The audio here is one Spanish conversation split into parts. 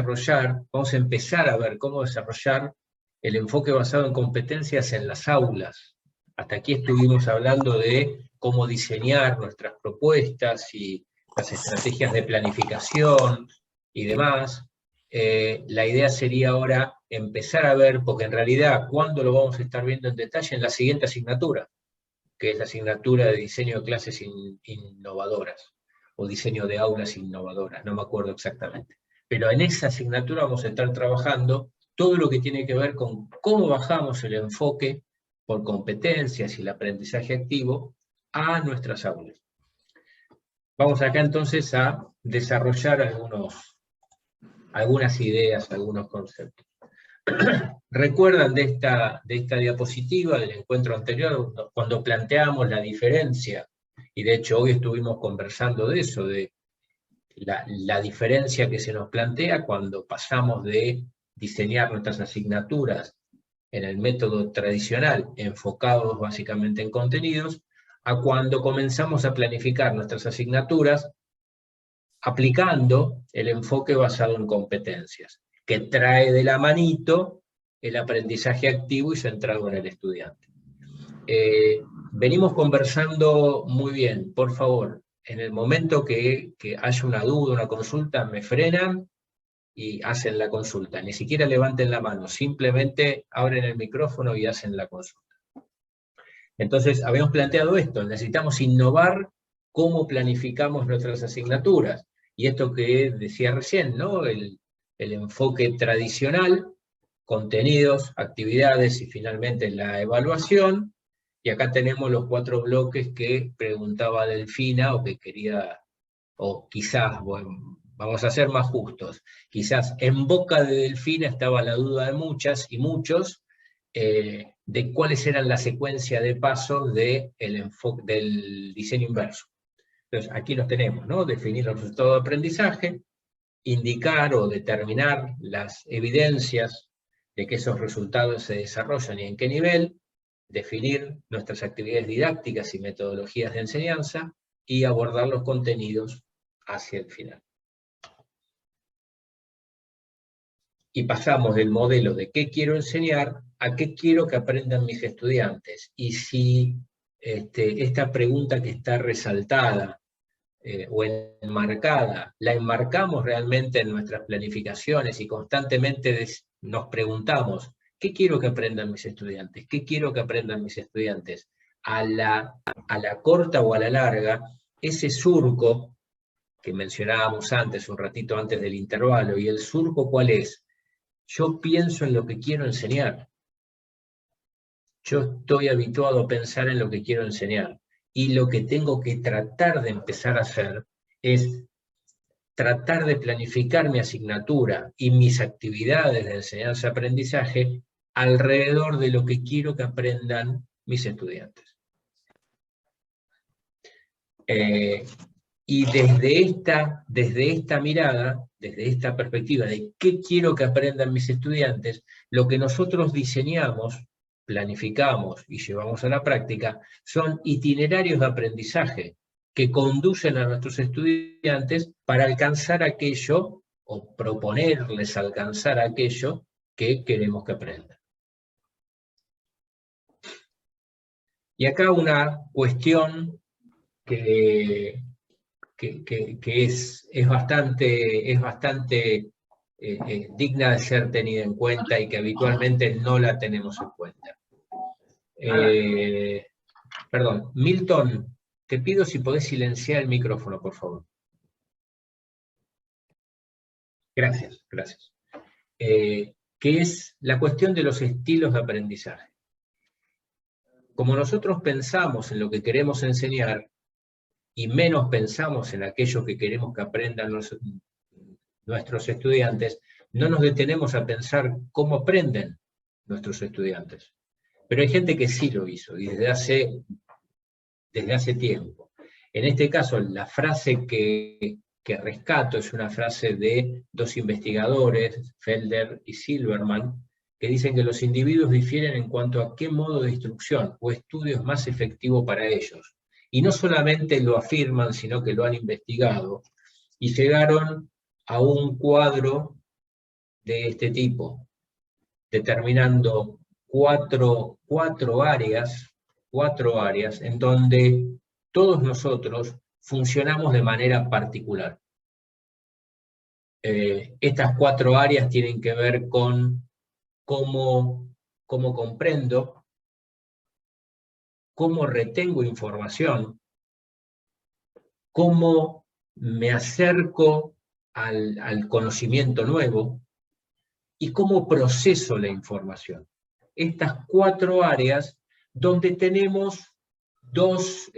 vamos a empezar a ver cómo desarrollar el enfoque basado en competencias en las aulas. Hasta aquí estuvimos hablando de cómo diseñar nuestras propuestas y las estrategias de planificación y demás. La idea sería ahora empezar a ver, porque en realidad, ¿cuándo lo vamos a estar viendo en detalle? En la siguiente asignatura, que es la asignatura de diseño de clases innovadoras, o diseño de aulas innovadoras, no me acuerdo exactamente. Pero en esa asignatura vamos a estar trabajando todo lo que tiene que ver con cómo bajamos el enfoque por competencias y el aprendizaje activo a nuestras aulas. Vamos acá entonces a desarrollar algunas ideas, algunos conceptos. ¿Recuerdan de esta diapositiva del encuentro anterior, cuando planteamos la diferencia? Y de hecho hoy estuvimos conversando de eso, de la diferencia que se nos plantea cuando pasamos de diseñar nuestras asignaturas en el método tradicional, enfocados básicamente en contenidos, a cuando comenzamos a planificar nuestras asignaturas aplicando el enfoque basado en competencias, que trae de la manito el aprendizaje activo y centrado en el estudiante. Venimos conversando muy bien, por favor, en el momento que haya una duda, una consulta, me frenan y hacen la consulta. Ni siquiera levanten la mano, simplemente abren el micrófono y hacen la consulta. Entonces, habíamos planteado esto, necesitamos innovar cómo planificamos nuestras asignaturas. Y esto que decía recién, ¿no? El enfoque tradicional, contenidos, actividades y finalmente la evaluación. Y acá tenemos los 4 bloques que preguntaba Delfina o que quería, o quizás, bueno, vamos a ser más justos, quizás en boca de Delfina estaba la duda de muchas y muchos de cuáles eran la secuencia de pasos del diseño inverso. Entonces, aquí los tenemos, ¿no? Definir los resultados de aprendizaje, indicar o determinar las evidencias de que esos resultados se desarrollan y en qué nivel, definir nuestras actividades didácticas y metodologías de enseñanza, y abordar los contenidos hacia el final. Y pasamos del modelo de qué quiero enseñar a qué quiero que aprendan mis estudiantes. Y si esta pregunta que está resaltada o enmarcada, la enmarcamos realmente en nuestras planificaciones y constantemente nos preguntamos, ¿qué quiero que aprendan mis estudiantes? ¿Qué quiero que aprendan mis estudiantes? A la corta o a la larga, ese surco que mencionábamos antes, un ratito antes del intervalo, ¿y el surco cuál es? Yo pienso en lo que quiero enseñar. Yo estoy habituado a pensar en lo que quiero enseñar. Y lo que tengo que tratar de empezar a hacer es tratar de planificar mi asignatura y mis actividades de enseñanza-aprendizaje alrededor de lo que quiero que aprendan mis estudiantes. Y desde esta mirada, desde esta perspectiva de qué quiero que aprendan mis estudiantes, lo que nosotros diseñamos, planificamos y llevamos a la práctica son itinerarios de aprendizaje que conducen a nuestros estudiantes para alcanzar aquello, o proponerles alcanzar aquello que queremos que aprendan. Y acá una cuestión que es bastante digna de ser tenida en cuenta y que habitualmente no la tenemos en cuenta. Perdón, Milton, te pido si podés silenciar el micrófono, por favor. Gracias, gracias. Que es la cuestión de los estilos de aprendizaje. Como nosotros pensamos en lo que queremos enseñar, y menos pensamos en aquello que queremos que aprendan nuestros estudiantes, no nos detenemos a pensar cómo aprenden nuestros estudiantes. Pero hay gente que sí lo hizo, y desde hace tiempo. En este caso, la frase que rescato es una frase de 2 investigadores, Felder y Silverman, que dicen que los individuos difieren en cuanto a qué modo de instrucción o estudio es más efectivo para ellos. Y no solamente lo afirman, sino que lo han investigado, y llegaron a un cuadro de este tipo, determinando cuatro áreas en donde todos nosotros funcionamos de manera particular. Estas 4 áreas tienen que ver con cómo comprendo, cómo retengo información, cómo me acerco al conocimiento nuevo y cómo proceso la información. Estas 4 áreas donde tenemos dos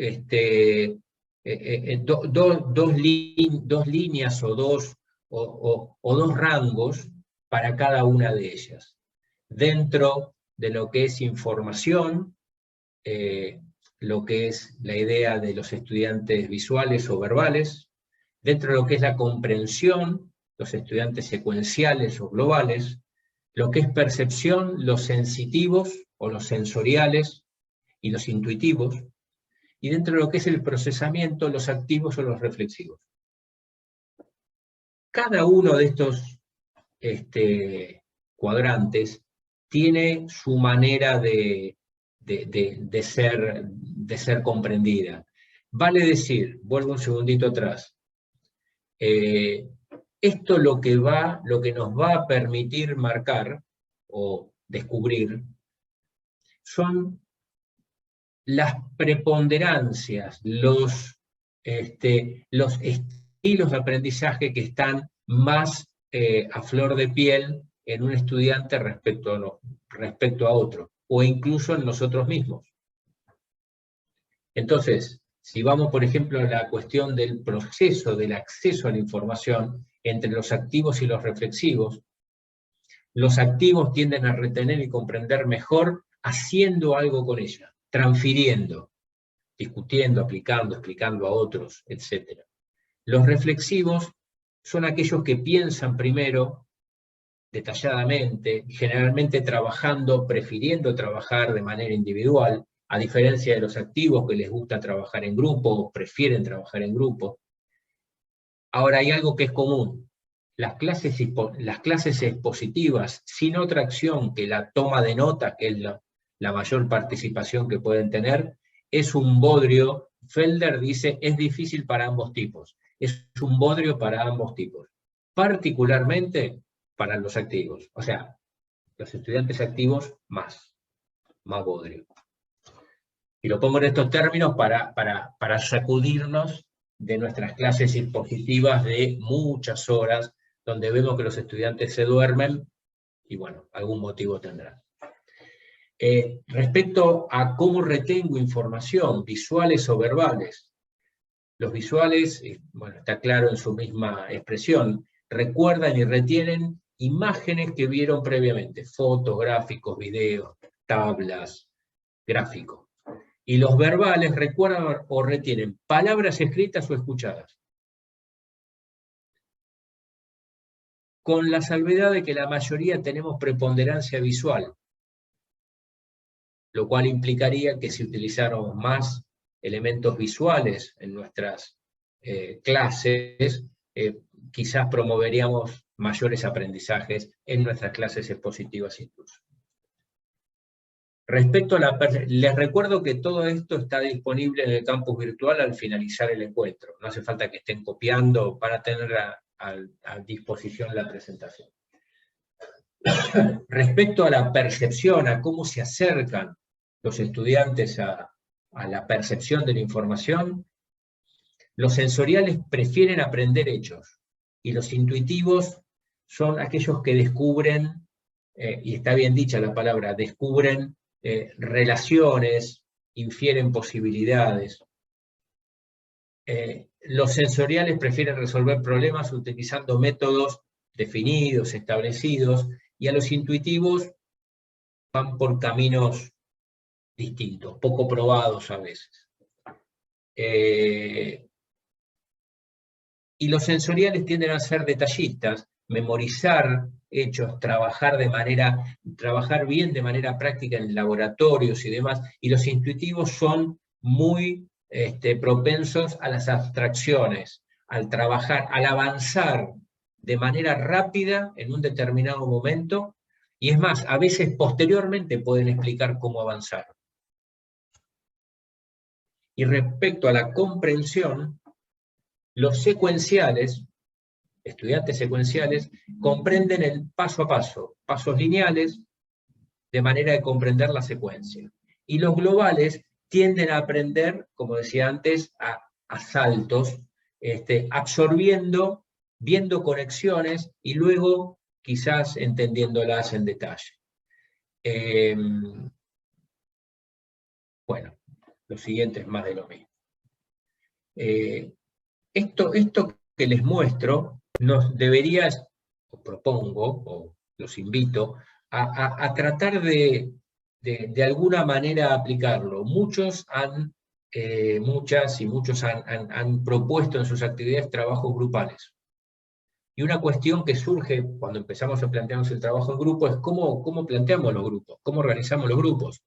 líneas o dos rangos para cada una de ellas. Dentro de lo que es información, lo que es la idea de los estudiantes visuales o verbales, dentro de lo que es la comprensión, los estudiantes secuenciales o globales, lo que es percepción, los sensitivos o los sensoriales y los intuitivos, y dentro de lo que es el procesamiento, los activos o los reflexivos. Cada uno de estos cuadrantes tiene su manera de ser comprendida. Vale decir, vuelvo un segundito atrás, esto lo que nos va a permitir marcar o descubrir son las preponderancias, los estilos de aprendizaje que están más a flor de piel en un estudiante respecto a otro, o incluso en nosotros mismos. Entonces, si vamos, por ejemplo, a la cuestión del proceso, del acceso a la información entre los activos y los reflexivos, los activos tienden a retener y comprender mejor haciendo algo con ella, transfiriendo, discutiendo, aplicando, explicando a otros, etc. Los reflexivos son aquellos que piensan primero, detalladamente, generalmente prefiriendo trabajar de manera individual, a diferencia de los activos que les gusta trabajar en grupo, o prefieren trabajar en grupo. Ahora hay algo que es común. Las clases expositivas, sin otra acción que la toma de nota, que es la mayor participación que pueden tener, es un bodrio. Felder dice, es difícil para ambos tipos. Es un bodrio para ambos tipos. Particularmente para los activos. O sea, los estudiantes activos más bodrio. Y lo pongo en estos términos para sacudirnos de nuestras clases expositivas de muchas horas, donde vemos que los estudiantes se duermen, y bueno, algún motivo tendrán. Respecto a cómo retengo información, visuales o verbales, los visuales, bueno, está claro en su misma expresión, recuerdan y retienen imágenes que vieron previamente, fotos, gráficos, videos, tablas, gráficos. Y los verbales recuerdan o retienen palabras escritas o escuchadas. Con la salvedad de que la mayoría tenemos preponderancia visual, lo cual implicaría que si utilizáramos más elementos visuales en nuestras clases, quizás promoveríamos mayores aprendizajes en nuestras clases expositivas incluso. Respecto a les recuerdo que todo esto está disponible en el campus virtual al finalizar el encuentro. No hace falta que estén copiando para tener a disposición la presentación. Respecto a la percepción, a cómo se acercan los estudiantes a la percepción de la información, los sensoriales prefieren aprender hechos, y los intuitivos son aquellos que descubren, y está bien dicha la palabra, descubren relaciones, infieren posibilidades. Los sensoriales prefieren resolver problemas utilizando métodos definidos, establecidos, y a los intuitivos van por caminos distintos, poco probados a veces. Y los sensoriales tienden a ser detallistas, memorizar hechos, trabajar bien de manera práctica en laboratorios y demás, y los intuitivos son muy propensos a las abstracciones, al trabajar, al avanzar de manera rápida en un determinado momento, y es más, a veces posteriormente pueden explicar cómo avanzaron. Y respecto a la comprensión, los secuenciales, estudiantes secuenciales, comprenden el paso a paso, pasos lineales, de manera de comprender la secuencia. Y los globales tienden a aprender, como decía antes, a saltos, absorbiendo, viendo conexiones y luego quizás entendiéndolas en detalle. Bueno, lo siguiente es más de lo mismo. Esto que les muestro nos debería, os propongo, o los invito, a tratar de alguna manera aplicarlo. Muchas y muchos han propuesto en sus actividades trabajos grupales. Y una cuestión que surge cuando empezamos a plantearnos el trabajo en grupo es cómo planteamos los grupos, cómo organizamos los grupos.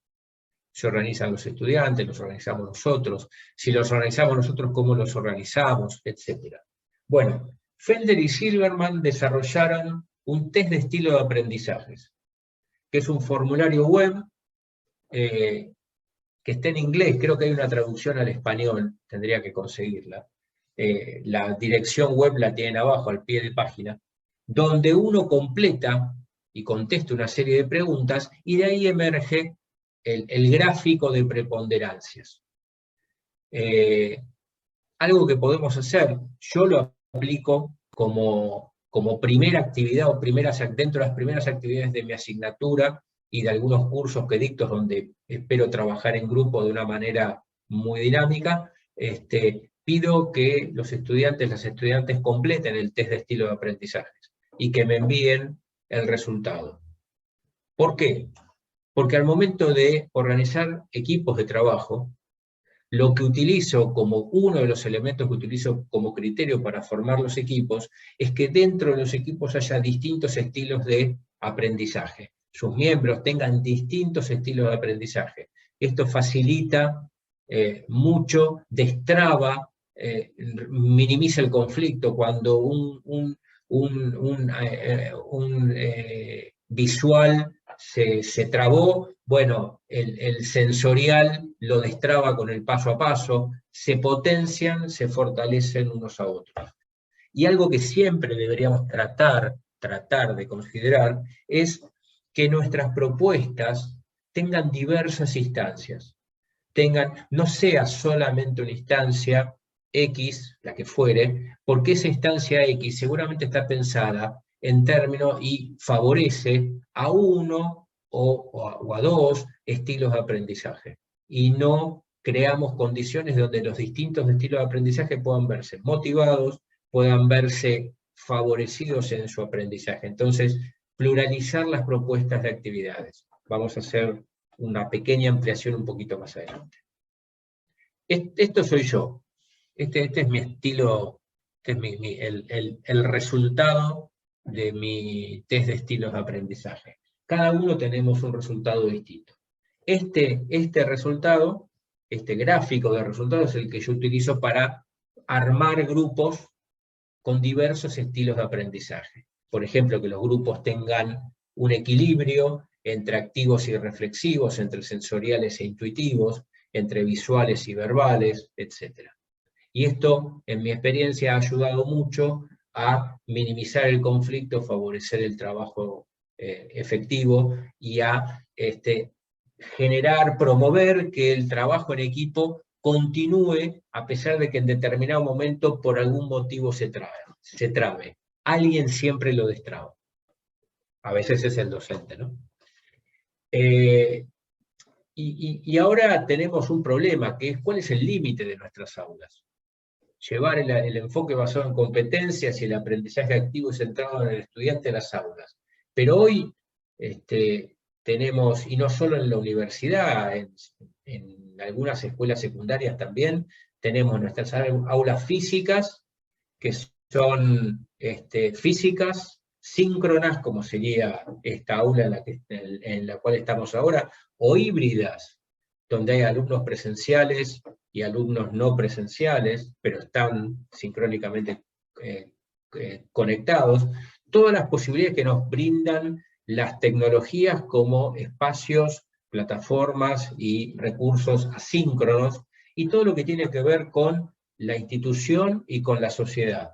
Se organizan los estudiantes, los organizamos nosotros, si los organizamos nosotros, cómo los organizamos, etc. Bueno, Felder y Silverman desarrollaron un test de estilo de aprendizajes, que es un formulario web que está en inglés, creo que hay una traducción al español, tendría que conseguirla. La dirección web la tienen abajo, al pie de página, donde uno completa y contesta una serie de preguntas, y de ahí emerge el gráfico de preponderancias. Algo que podemos hacer, yo lo aplico como primera actividad o dentro de las primeras actividades de mi asignatura y de algunos cursos que dicto donde espero trabajar en grupo de una manera muy dinámica. Pido que los estudiantes, las estudiantes completen el test de estilo de aprendizajes y que me envíen el resultado. ¿Por qué? Porque al momento de organizar equipos de trabajo, lo que utilizo como uno de los elementos que utilizo como criterio para formar los equipos es que dentro de los equipos haya distintos estilos de aprendizaje. Sus miembros tengan distintos estilos de aprendizaje. Esto facilita mucho, destraba, minimiza el conflicto cuando un visual se trabó. Bueno, el sensorial lo destraba con el paso a paso, se potencian, se fortalecen unos a otros. Y algo que siempre deberíamos tratar de considerar es que nuestras propuestas tengan diversas instancias. No sea solamente una instancia X, la que fuere, porque esa instancia X seguramente está pensada en términos y favorece a uno o a dos estilos de aprendizaje. Y no creamos condiciones donde los distintos estilos de aprendizaje puedan verse motivados, puedan verse favorecidos en su aprendizaje. Entonces, pluralizar las propuestas de actividades. Vamos a hacer una pequeña ampliación un poquito más adelante. Esto soy yo. Este es mi estilo, el resultado de mi test de estilos de aprendizaje. Cada uno tenemos un resultado distinto. Este resultado, este gráfico de resultados es el que yo utilizo para armar grupos con diversos estilos de aprendizaje. Por ejemplo, que los grupos tengan un equilibrio entre activos y reflexivos, entre sensoriales e intuitivos, entre visuales y verbales, etc. Y esto, en mi experiencia, ha ayudado mucho a minimizar el conflicto, favorecer el trabajo efectivo y a promover que el trabajo en equipo continúe a pesar de que en determinado momento por algún motivo se trabe. Alguien siempre lo destraba. A veces es el docente, ¿no? Y ahora tenemos un problema, que es cuál es el límite de nuestras aulas. Llevar el enfoque basado en competencias y el aprendizaje activo y centrado en el estudiante a las aulas. Pero hoy tenemos, y no solo en la universidad, en algunas escuelas secundarias también, tenemos nuestras aulas físicas, que son físicas, síncronas, como sería esta aula en la cual estamos ahora, o híbridas, donde hay alumnos presenciales y alumnos no presenciales, pero están sincrónicamente conectados, todas las posibilidades que nos brindan las tecnologías como espacios, plataformas y recursos asíncronos, y todo lo que tiene que ver con la institución y con la sociedad.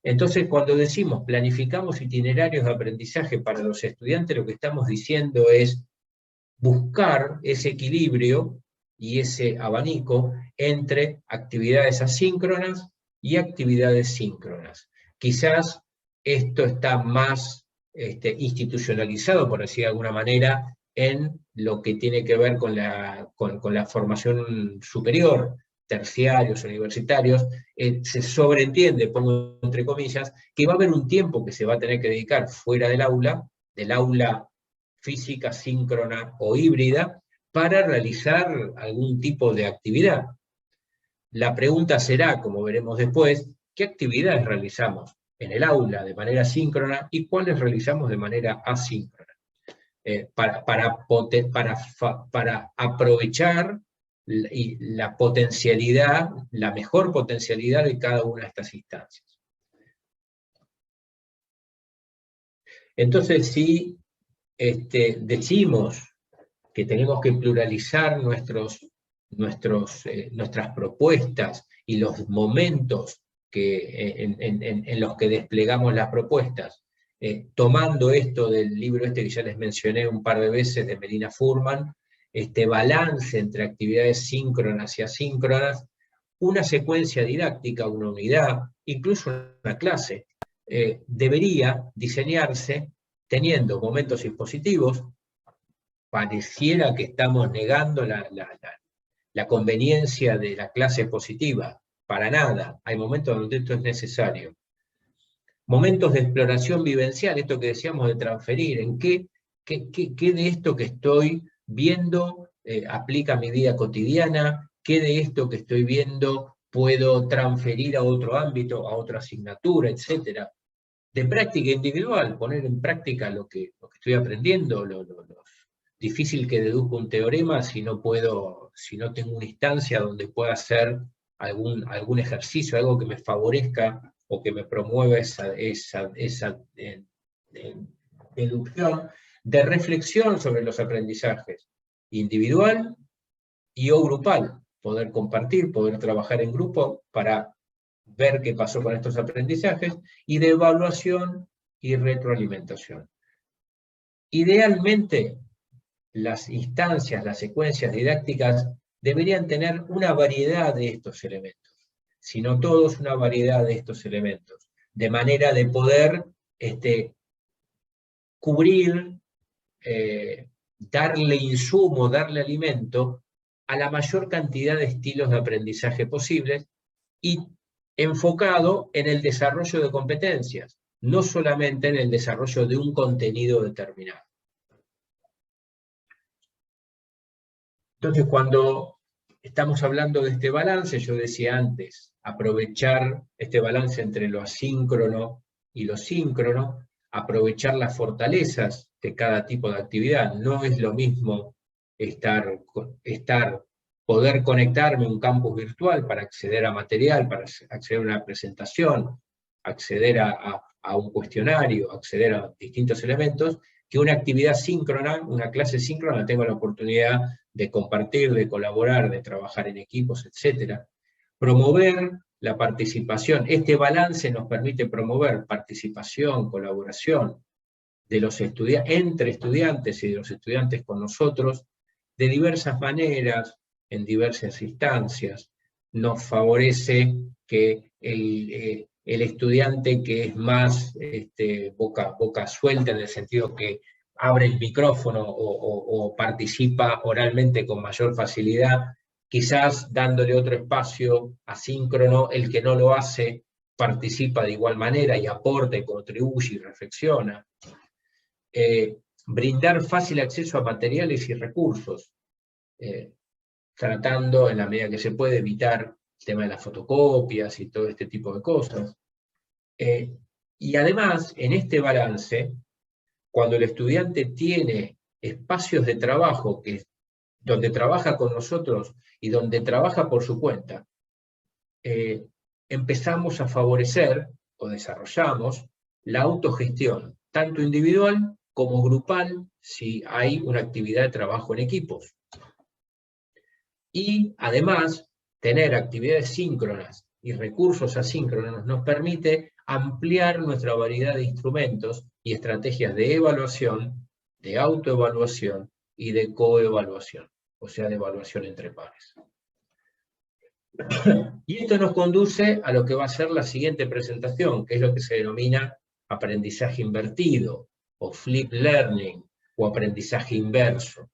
Entonces, cuando decimos planificamos itinerarios de aprendizaje para los estudiantes, lo que estamos diciendo es buscar ese equilibrio y ese abanico entre actividades asíncronas y actividades síncronas. Quizás esto está más institucionalizado, por decir de alguna manera, en lo que tiene que ver con la formación superior, terciarios, universitarios. Se sobreentiende, pongo entre comillas, que va a haber un tiempo que se va a tener que dedicar fuera del aula física, síncrona o híbrida, para realizar algún tipo de actividad. La pregunta será, como veremos después, ¿qué actividades realizamos en el aula de manera síncrona y cuáles realizamos de manera asíncrona? Para aprovechar la potencialidad, la mejor potencialidad de cada una de estas instancias. Entonces, si decimos que tenemos que pluralizar nuestras propuestas y los momentos en los que desplegamos las propuestas, tomando esto del libro que ya les mencioné un par de veces de Melina Furman, este balance entre actividades síncronas y asíncronas, una secuencia didáctica, una unidad, incluso una clase, debería diseñarse teniendo momentos expositivos. Pareciera que estamos negando la conveniencia de la clase expositiva. Para nada. Hay momentos donde esto es necesario. Momentos de exploración vivencial, esto que decíamos de transferir, en qué de esto que estoy viendo aplica a mi vida cotidiana, qué de esto que estoy viendo puedo transferir a otro ámbito, a otra asignatura, etc. De práctica individual, poner en práctica lo que estoy aprendiendo, difícil que deduzca un teorema si no tengo una instancia donde pueda hacer algún ejercicio, algo que me favorezca o que me promueva esa deducción, de reflexión sobre los aprendizajes, individual o grupal, poder compartir, poder trabajar en grupo para ver qué pasó con estos aprendizajes, y de evaluación y retroalimentación. Idealmente, las instancias, las secuencias didácticas deberían tener una variedad de estos elementos, si no todos, una variedad de estos elementos, de manera de poder cubrir, darle insumo, darle alimento a la mayor cantidad de estilos de aprendizaje posibles y enfocado en el desarrollo de competencias, no solamente en el desarrollo de un contenido determinado. Entonces, cuando estamos hablando de este balance, yo decía antes, aprovechar este balance entre lo asíncrono y lo síncrono, aprovechar las fortalezas de cada tipo de actividad. No es lo mismo poder conectarme a un campus virtual para acceder a material, para acceder a una presentación, acceder a un cuestionario, acceder a distintos elementos, que una actividad síncrona, una clase síncrona, tengo la oportunidad de compartir, de colaborar, de trabajar en equipos, etc. Promover la participación. Este balance nos permite promover participación, colaboración de los entre estudiantes y de los estudiantes con nosotros, de diversas maneras, en diversas instancias. Nos favorece que el estudiante que es más boca suelta, en el sentido que abre el micrófono o participa oralmente con mayor facilidad, quizás dándole otro espacio asíncrono, el que no lo hace participa de igual manera y aporta y contribuye y reflexiona. Brindar fácil acceso a materiales y recursos, tratando en la medida que se puede evitar el tema de las fotocopias y todo este tipo de cosas. Y además, en este balance, cuando el estudiante tiene espacios de trabajo donde trabaja con nosotros y donde trabaja por su cuenta, empezamos a favorecer o desarrollamos la autogestión, tanto individual como grupal, si hay una actividad de trabajo en equipos. Y además, tener actividades síncronas y recursos asíncronos nos permite ampliar nuestra variedad de instrumentos y estrategias de evaluación, de autoevaluación y de coevaluación, o sea, de evaluación entre pares. Y esto nos conduce a lo que va a ser la siguiente presentación, que es lo que se denomina aprendizaje invertido, o flip learning, o aprendizaje inverso.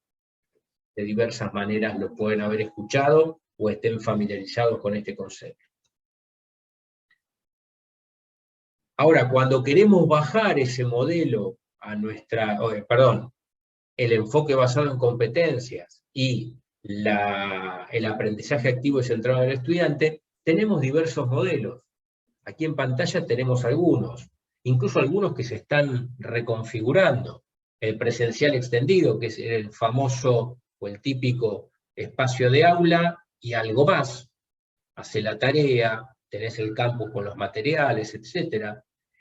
De diversas maneras lo pueden haber escuchado o estén familiarizados con este concepto. Ahora, cuando queremos bajar ese modelo a el enfoque basado en competencias y el aprendizaje activo y centrado en el estudiante, tenemos diversos modelos. Aquí en pantalla tenemos algunos, incluso algunos que se están reconfigurando. El presencial extendido, que es el famoso o el típico espacio de aula y algo más. Hace la tarea, tenés el campus con los materiales, etc.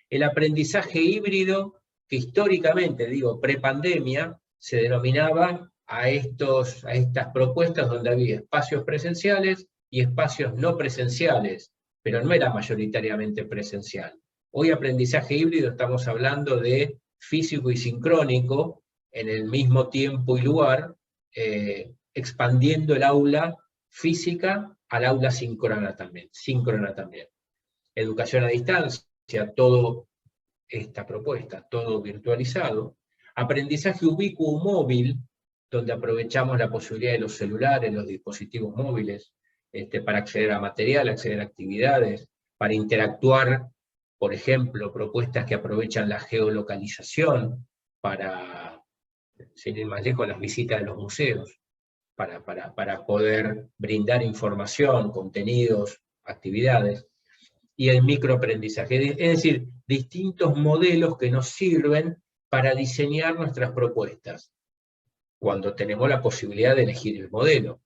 El aprendizaje híbrido, que históricamente, digo, prepandemia, se denominaba a estas propuestas donde había espacios presenciales y espacios no presenciales, pero no era mayoritariamente presencial. Hoy aprendizaje híbrido estamos hablando de físico y sincrónico en el mismo tiempo y lugar, expandiendo el aula física al aula síncrona también. Educación a distancia, todo esta propuesta, todo virtualizado. Aprendizaje ubicuo móvil, donde aprovechamos la posibilidad de los celulares, los dispositivos móviles, para acceder a material, acceder a actividades, para interactuar, por ejemplo, propuestas que aprovechan la geolocalización para, sin ir más lejos, las visitas de los museos, para poder brindar información, contenidos, actividades, y el microaprendizaje, es decir, distintos modelos que nos sirven para diseñar nuestras propuestas, cuando tenemos la posibilidad de elegir el modelo.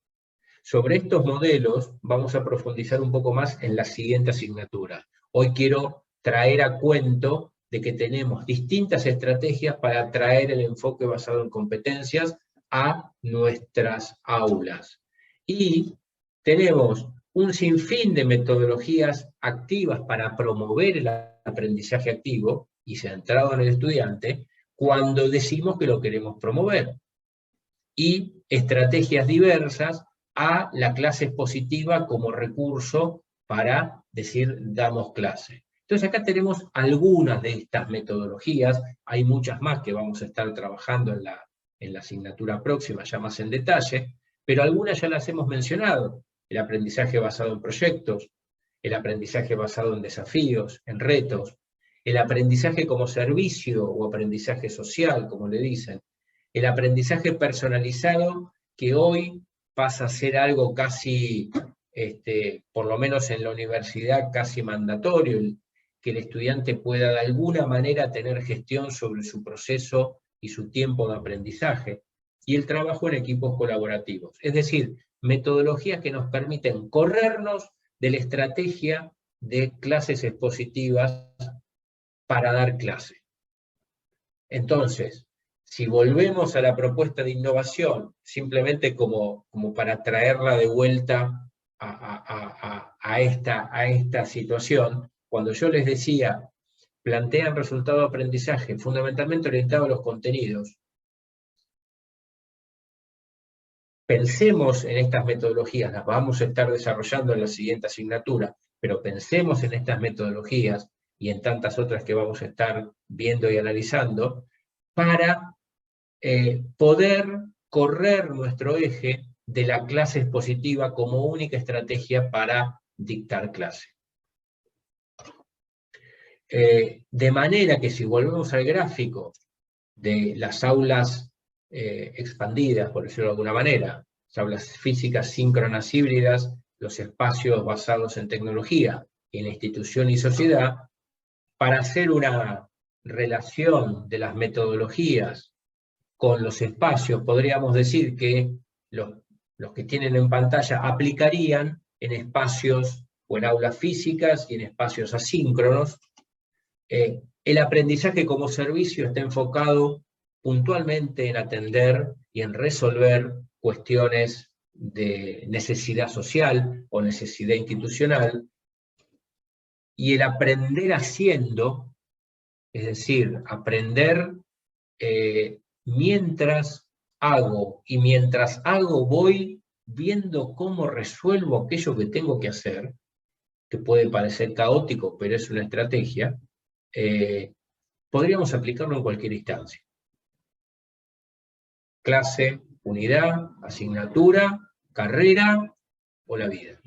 Sobre estos modelos vamos a profundizar un poco más en la siguiente asignatura. Hoy quiero traer a cuento de que tenemos distintas estrategias para traer el enfoque basado en competencias a nuestras aulas. Y tenemos un sinfín de metodologías activas para promover el aprendizaje activo y centrado en el estudiante cuando decimos que lo queremos promover. Y estrategias diversas a la clase expositiva como recurso para decir damos clase. Entonces acá tenemos algunas de estas metodologías, hay muchas más que vamos a estar trabajando en la asignatura próxima, ya más en detalle, pero algunas ya las hemos mencionado. El aprendizaje basado en proyectos, el aprendizaje basado en desafíos, en retos, el aprendizaje como servicio o aprendizaje social, como le dicen, el aprendizaje personalizado, que hoy pasa a ser algo casi, por lo menos en la universidad, casi mandatorio, que el estudiante pueda de alguna manera tener gestión sobre su proceso y su tiempo de aprendizaje, y el trabajo en equipos colaborativos. Es decir, metodologías que nos permiten corrernos de la estrategia de clases expositivas para dar clase. Entonces, si volvemos a la propuesta de innovación, simplemente como para traerla de vuelta a esta situación, cuando yo les decía, plantean resultado de aprendizaje fundamentalmente orientado a los contenidos, pensemos en estas metodologías, las vamos a estar desarrollando en la siguiente asignatura, pero pensemos en estas metodologías y en tantas otras que vamos a estar viendo y analizando, para poder correr nuestro eje de la clase expositiva como única estrategia para dictar clase. De manera que si volvemos al gráfico de las aulas expandidas, por decirlo de alguna manera, las aulas físicas síncronas híbridas, los espacios basados en tecnología, en la institución y sociedad, para hacer una relación de las metodologías con los espacios, podríamos decir que los que tienen en pantalla aplicarían en espacios o en aulas físicas y en espacios asíncronos, El aprendizaje como servicio está enfocado puntualmente en atender y en resolver cuestiones de necesidad social o necesidad institucional, y el aprender haciendo, es decir, aprender mientras hago, y mientras hago voy viendo cómo resuelvo aquello que tengo que hacer, que puede parecer caótico, pero es una estrategia, podríamos aplicarlo en cualquier instancia. Clase, unidad, asignatura, carrera o la vida.